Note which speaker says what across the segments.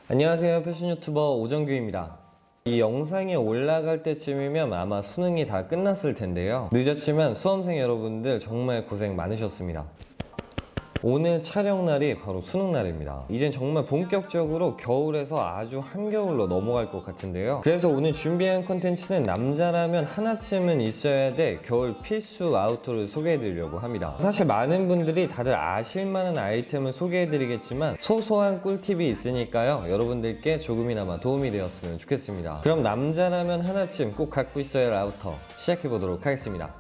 Speaker 1: 안녕하세요, 패션 유튜버 오정규입니다. 이 영상이 올라갈 때쯤이면 아마 수능이 다 끝났을 텐데요. 늦었지만 수험생 여러분들 정말 고생 많으셨습니다. 오늘 촬영날이 바로 수능날입니다. 이젠 정말 본격적으로 겨울에서 아주 한겨울로 넘어갈 것 같은데요. 그래서 오늘 준비한 콘텐츠는 남자라면 하나쯤은 있어야 돼 겨울 필수 아우터를 소개해드리려고 합니다. 사실 많은 분들이 다들 아실만한 아이템을 소개해드리겠지만 소소한 꿀팁이 있으니까요. 여러분들께 조금이나마 도움이 되었으면 좋겠습니다. 그럼 남자라면 하나쯤 꼭 갖고 있어야 할 아우터 시작해보도록 하겠습니다.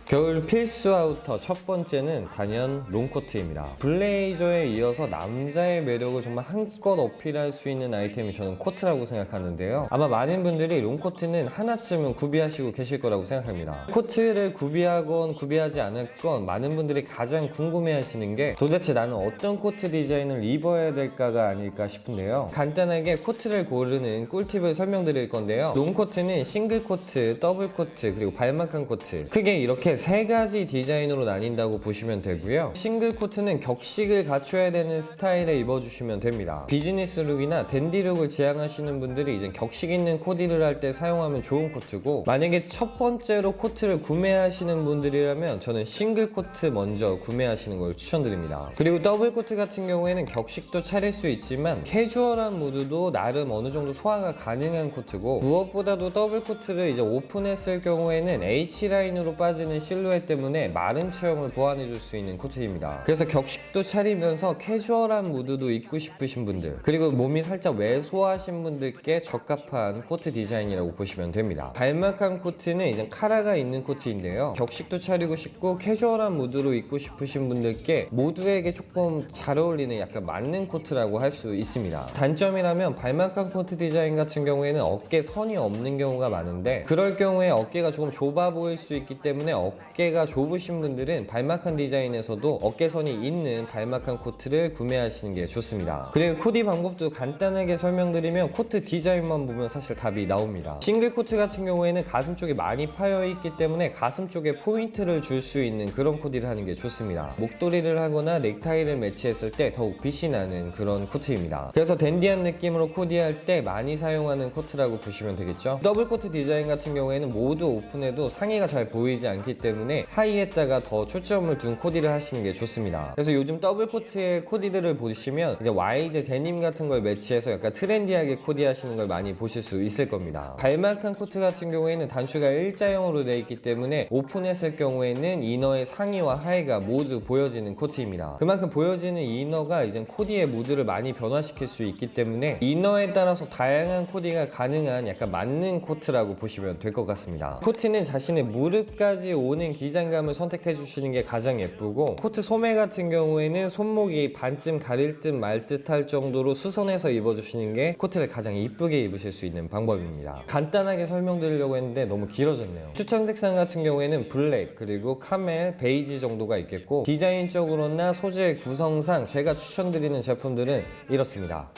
Speaker 1: 겨울 필수 아우터 첫 번째는 단연 롱코트입니다. 블레이저에 이어서 남자의 매력을 정말 한껏 어필할 수 있는 아이템이 저는 코트라고 생각하는데요. 아마 많은 분들이 롱코트는 하나쯤은 구비하시고 계실 거라고 생각합니다. 코트를 구비하건 구비하지 않았건 많은 분들이 가장 궁금해하시는 게 도대체 나는 어떤 코트 디자인을 입어야 될까가 아닐까 싶은데요. 간단하게 코트를 고르는 꿀팁을 설명드릴 건데요. 롱코트는 싱글 코트, 더블 코트, 그리고 발막한 코트, 크게 이렇게 세 가지 디자인으로 나뉜다고 보시면 되고요. 싱글 코트는 격식을 갖춰야 되는 스타일에 입어주시면 됩니다. 비즈니스 룩이나 댄디 룩을 지향하시는 분들이 이제 격식 있는 코디를 할 때 사용하면 좋은 코트고, 만약에 첫 번째로 코트를 구매하시는 분들이라면 저는 싱글 코트 먼저 구매하시는 걸 추천드립니다. 그리고 더블 코트 같은 경우에는 격식도 차릴 수 있지만 캐주얼한 무드도 나름 어느 정도 소화가 가능한 코트고, 무엇보다도 더블 코트를 이제 오픈했을 경우에는 H라인으로 빠지는 실루엣 때문에 마른 체형을 보완해줄 수 있는 코트입니다. 그래서 격식도 차리면서 캐주얼한 무드도 입고 싶으신 분들, 그리고 몸이 살짝 왜소하신 분들께 적합한 코트 디자인이라고 보시면 됩니다. 발막한 코트는 이제 카라가 있는 코트인데요. 격식도 차리고 싶고 캐주얼한 무드로 입고 싶으신 분들께 모두에게 조금 잘 어울리는 약간 맞는 코트라고 할 수 있습니다. 단점이라면 발막한 코트 디자인 같은 경우에는 어깨 선이 없는 경우가 많은데, 그럴 경우에 어깨가 조금 좁아 보일 수 있기 때문에 어깨가 좁으신 분들은 발막한 디자인에서도 어깨선이 있는 발막한 코트를 구매하시는 게 좋습니다. 그리고 코디 방법도 간단하게 설명드리면 코트 디자인만 보면 사실 답이 나옵니다. 싱글 코트 같은 경우에는 가슴 쪽에 많이 파여 있기 때문에 가슴 쪽에 포인트를 줄 수 있는 그런 코디를 하는 게 좋습니다. 목도리를 하거나 넥타이를 매치했을 때 더욱 빛이 나는 그런 코트입니다. 그래서 댄디한 느낌으로 코디할 때 많이 사용하는 코트라고 보시면 되겠죠. 더블 코트 디자인 같은 경우에는 모두 오픈해도 상의가 잘 보이지 않기 때문에 하의에다가 더 초점을 둔 코디를 하시는 게 좋습니다. 그래서 요즘 더블 코트의 코디들을 보시면 이제 와이드 데님 같은 걸 매치해서 약간 트렌디하게 코디하시는 걸 많이 보실 수 있을 겁니다. 발막한 코트 같은 경우에는 단추가 일자형으로 되어 있기 때문에 오픈했을 경우에는 이너의 상의와 하의가 모두 보여지는 코트입니다. 그만큼 보여지는 이너가 이제 코디의 무드를 많이 변화시킬 수 있기 때문에 이너에 따라서 다양한 코디가 가능한 약간 맞는 코트라고 보시면 될 것 같습니다. 코트는 자신의 무릎까지 오는 기장감을 선택해 주시는 게 가장 예쁘고, 코트 소매 같은 경우에는 손목이 반쯤 가릴 듯 말 듯 할 정도로 수선해서 입어주시는 게 코트를 가장 이쁘게 입으실 수 있는 방법입니다. 간단하게 설명드리려고 했는데 너무 길어졌네요. 추천 색상 같은 경우에는 블랙, 그리고 카멜, 베이지 정도가 있겠고, 디자인적으로나 소재 구성상 제가 추천드리는 제품들은 이렇습니다.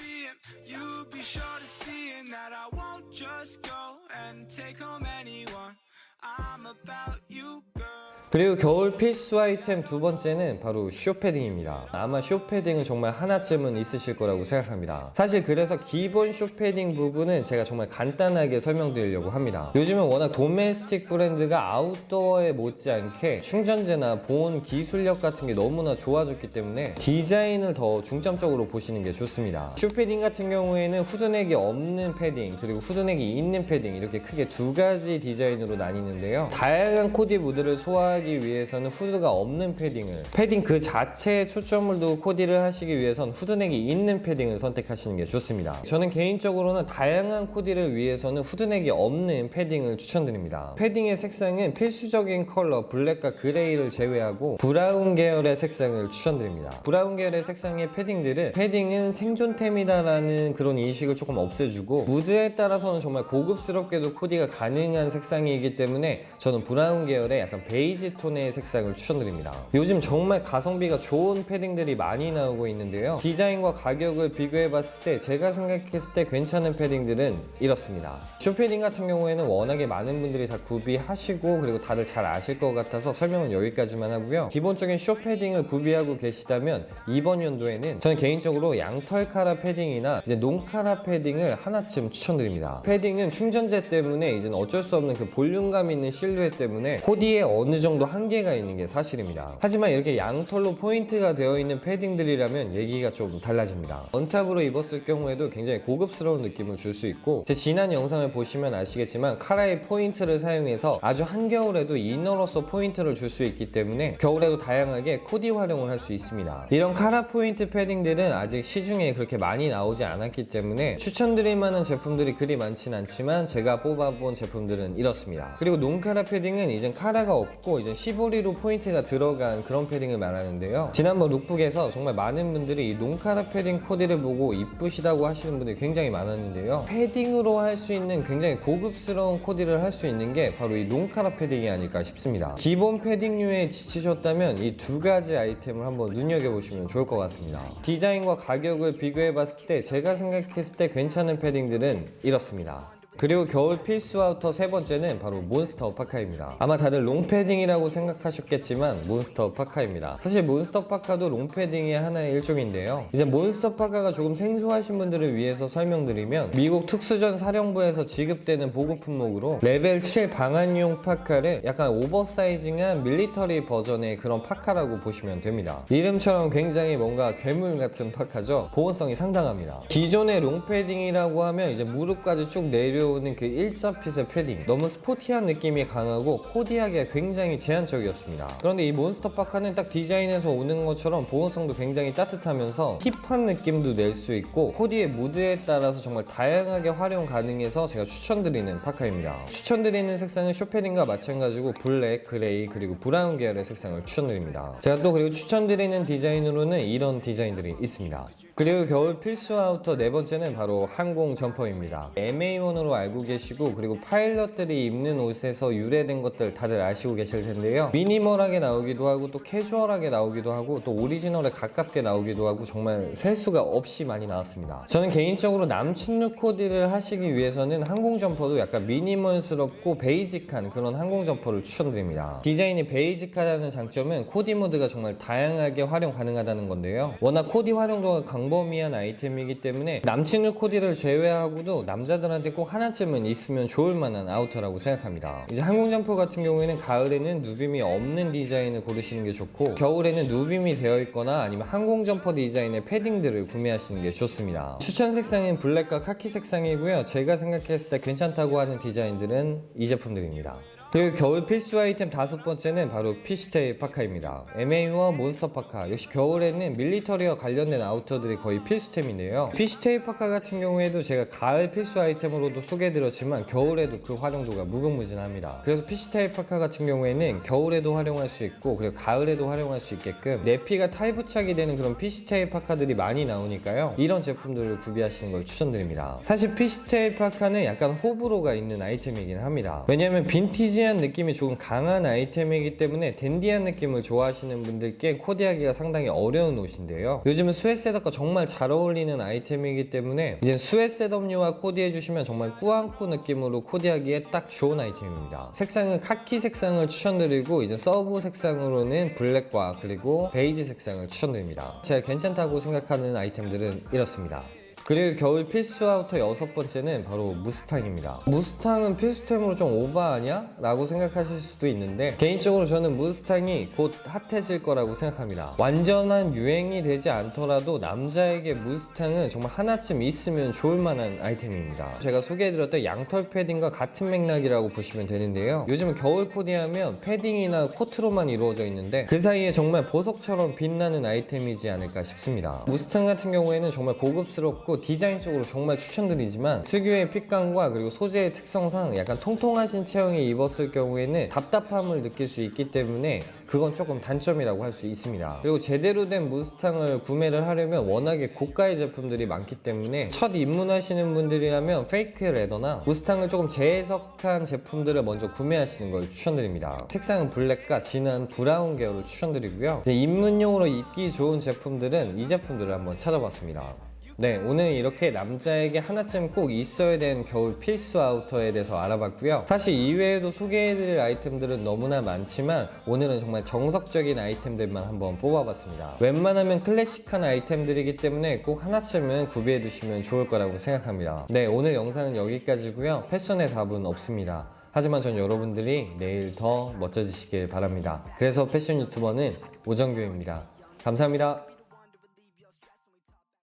Speaker 1: 그리고 겨울 필수 아이템 두 번째는 바로 쇼패딩입니다. 아마 쇼패딩은 정말 하나쯤은 있으실 거라고 생각합니다. 사실 그래서 기본 쇼패딩 부분은 제가 정말 간단하게 설명드리려고 합니다. 요즘은 워낙 도메스틱 브랜드가 아웃도어에 못지않게 충전재나 보온 기술력 같은 게 너무나 좋아졌기 때문에 디자인을 더 중점적으로 보시는 게 좋습니다. 쇼패딩 같은 경우에는 후드넥이 없는 패딩, 그리고 후드넥이 있는 패딩, 이렇게 크게 두 가지 디자인으로 나뉘는데요. 다양한 코디 무드를 소화하기 위해서는 후드가 없는 패딩 그 자체에 초점을 두고 코디를 하시기 위해선 후드넥이 있는 패딩을 선택하시는 게 좋습니다. 저는 개인적으로는 다양한 코디를 위해서는 후드넥이 없는 패딩을 추천드립니다. 패딩의 색상은 필수적인 컬러 블랙과 그레이를 제외하고 브라운 계열의 색상을 추천드립니다. 브라운 계열의 색상의 패딩은 생존템이다라는 그런 인식을 조금 없애주고, 무드에 따라서는 정말 고급스럽게도 코디가 가능한 색상이기 때문에 저는 브라운 계열의 약간 베이지 베이지 톤의 색상을 추천드립니다. 요즘 정말 가성비가 좋은 패딩들이 많이 나오고 있는데요. 디자인과 가격을 비교해봤을 때 제가 생각했을 때 괜찮은 패딩들은 이렇습니다. 쇼패딩 같은 경우에는 워낙에 많은 분들이 다 구비하시고 그리고 다들 잘 아실 것 같아서 설명은 여기까지만 하고요. 기본적인 쇼패딩을 구비하고 계시다면 이번 연도에는 저는 개인적으로 양털 카라 패딩이나 이제 농카라 패딩을 하나쯤 추천드립니다. 패딩은 충전재 때문에 이제 어쩔 수 없는 그 볼륨감 있는 실루엣 때문에 코디에 어느 정도 한계가 있는 게 사실입니다. 하지만 이렇게 양털로 포인트가 되어 있는 패딩들이라면 얘기가 좀 달라집니다. 원탑으로 입었을 경우에도 굉장히 고급스러운 느낌을 줄 수 있고, 제 지난 영상을 보시면 아시겠지만 카라의 포인트를 사용해서 아주 한겨울에도 이너로서 포인트를 줄 수 있기 때문에 겨울에도 다양하게 코디 활용을 할 수 있습니다. 이런 카라 포인트 패딩들은 아직 시중에 그렇게 많이 나오지 않았기 때문에 추천드릴 만한 제품들이 그리 많진 않지만 제가 뽑아본 제품들은 이렇습니다. 그리고 농카라 패딩은 이젠 카라가 없고 이제 시보리로 포인트가 들어간 그런 패딩을 말하는데요. 지난번 룩북에서 정말 많은 분들이 이 농카라 패딩 코디를 보고 이쁘시다고 하시는 분들이 굉장히 많았는데요. 패딩으로 할 수 있는 굉장히 고급스러운 코디를 할 수 있는 게 바로 이 농카라 패딩이 아닐까 싶습니다. 기본 패딩류에 지치셨다면 이 두 가지 아이템을 한번 눈여겨보시면 좋을 것 같습니다. 디자인과 가격을 비교해봤을 때 제가 생각했을 때 괜찮은 패딩들은 이렇습니다. 그리고 겨울 필수 아우터 세 번째는 바로 몬스터 파카입니다. 아마 다들 롱패딩이라고 생각하셨겠지만 몬스터 파카입니다. 사실 몬스터 파카도 롱패딩의 하나의 일종인데요. 이제 몬스터 파카가 조금 생소하신 분들을 위해서 설명드리면 미국 특수전 사령부에서 지급되는 보급 품목으로 레벨 7 방한용 파카를 약간 오버사이징한 밀리터리 버전의 그런 파카라고 보시면 됩니다. 이름처럼 굉장히 뭔가 괴물 같은 파카죠. 보온성이 상당합니다. 기존의 롱패딩이라고 하면 이제 무릎까지 쭉 내려오는 그 일자핏의 패딩, 너무 스포티한 느낌이 강하고 코디하기가 굉장히 제한적이었습니다. 그런데 이 몬스터 파카는 딱 디자인에서 오는 것처럼 보온성도 굉장히 따뜻하면서 힙한 느낌도 낼 수 있고 코디의 무드에 따라서 정말 다양하게 활용 가능해서 제가 추천드리는 파카입니다. 추천드리는 색상은 쇼패딩과 마찬가지고 블랙, 그레이, 그리고 브라운 계열의 색상을 추천드립니다. 제가 또 그리고 추천드리는 디자인으로는 이런 디자인들이 있습니다. 그리고 겨울 필수 아우터 네 번째는 바로 항공 점퍼입니다. MA1으로 알고 계시고 그리고 파일럿들이 입는 옷에서 유래된 것들 다들 아시고 계실 텐데요. 미니멀하게 나오기도 하고 또 캐주얼하게 나오기도 하고 또 오리지널에 가깝게 나오기도 하고 정말 셀 수가 없이 많이 나왔습니다. 저는 개인적으로 남친 룩 코디를 하시기 위해서는 항공 점퍼도 약간 미니멀스럽고 베이직한 그런 항공 점퍼를 추천드립니다. 디자인이 베이직하다는 장점은 코디 모드가 정말 다양하게 활용 가능하다는 건데요. 워낙 코디 활용도가 광범위한 아이템이기 때문에 남친 룩 코디를 제외하고도 남자들한테 꼭 하나쯤은 있으면 좋을 만한 아우터라고 생각합니다. 이제 항공 점퍼 같은 경우에는 가을에는 누빔이 없는 디자인을 고르시는 게 좋고 겨울에는 누빔이 되어 있거나 아니면 항공 점퍼 디자인의 패딩들을 구매하시는 게 좋습니다. 추천 색상은 블랙과 카키 색상이고요. 제가 생각했을 때 괜찮다고 하는 디자인들은 이 제품들입니다. 그리고 겨울 필수 아이템 다섯 번째는 바로 피쉬테일 파카입니다. MA1 몬스터 파카, 역시 겨울에는 밀리터리와 관련된 아우터들이 거의 필수템인데요. 피쉬테일 파카 같은 경우에도 제가 가을 필수 아이템으로도 소개해드렸지만 겨울에도 그 활용도가 무궁무진합니다. 그래서 피쉬테일 파카 같은 경우에는 겨울에도 활용할 수 있고 그리고 가을에도 활용할 수 있게끔 내피가 탈부착이 되는 그런 피쉬테일 파카들이 많이 나오니까요. 이런 제품들을 구비하시는 걸 추천드립니다. 사실 피쉬테일 파카는 약간 호불호가 있는 아이템이긴 합니다. 왜냐면 빈티지 댄디한 느낌이 조금 강한 아이템이기 때문에 댄디한 느낌을 좋아하시는 분들께 코디하기가 상당히 어려운 옷인데요. 요즘은 스웨트 셋업과 정말 잘 어울리는 아이템이기 때문에 이제 스웨트 셋업류와 코디해주시면 정말 꾸안꾸 느낌으로 코디하기에 딱 좋은 아이템입니다. 색상은 카키 색상을 추천드리고 이제 서브 색상으로는 블랙과 그리고 베이지 색상을 추천드립니다. 제가 괜찮다고 생각하는 아이템들은 이렇습니다. 그리고 겨울 필수 아우터 여섯 번째는 바로 무스탕입니다. 무스탕은 필수템으로 좀 오버하냐? 라고 생각하실 수도 있는데 개인적으로 저는 무스탕이 곧 핫해질 거라고 생각합니다. 완전한 유행이 되지 않더라도 남자에게 무스탕은 정말 하나쯤 있으면 좋을 만한 아이템입니다. 제가 소개해드렸던 양털 패딩과 같은 맥락이라고 보시면 되는데요. 요즘은 겨울 코디하면 패딩이나 코트로만 이루어져 있는데 그 사이에 정말 보석처럼 빛나는 아이템이지 않을까 싶습니다. 무스탕 같은 경우에는 정말 고급스럽고 개인적으로 디자인적으로 정말 추천드리지만 특유의 핏감과 그리고 소재의 특성상 약간 통통하신 체형에 입었을 경우에는 답답함을 느낄 수 있기 때문에 그건 조금 단점이라고 할 수 있습니다. 그리고 제대로 된 무스탕을 구매를 하려면 워낙에 고가의 제품들이 많기 때문에 첫 입문하시는 분들이라면 페이크 레더나 무스탕을 조금 재해석한 제품들을 먼저 구매하시는 걸 추천드립니다. 색상은 블랙과 진한 브라운 계열을 추천드리고요. 입문용으로 입기 좋은 제품들은 이 제품들을 한번 찾아봤습니다. 네, 오늘 이렇게 남자에게 하나쯤 꼭 있어야 되는 겨울 필수 아우터에 대해서 알아봤고요. 사실 이외에도 소개해드릴 아이템들은 너무나 많지만 오늘은 정말 정석적인 아이템들만 한번 뽑아봤습니다. 웬만하면 클래식한 아이템들이기 때문에 꼭 하나쯤은 구비해두시면 좋을 거라고 생각합니다. 네, 오늘 영상은 여기까지고요. 패션의 답은 없습니다. 하지만 전 여러분들이 내일 더 멋져지시길 바랍니다. 그래서 패션 유튜버는 오정규입니다. 감사합니다.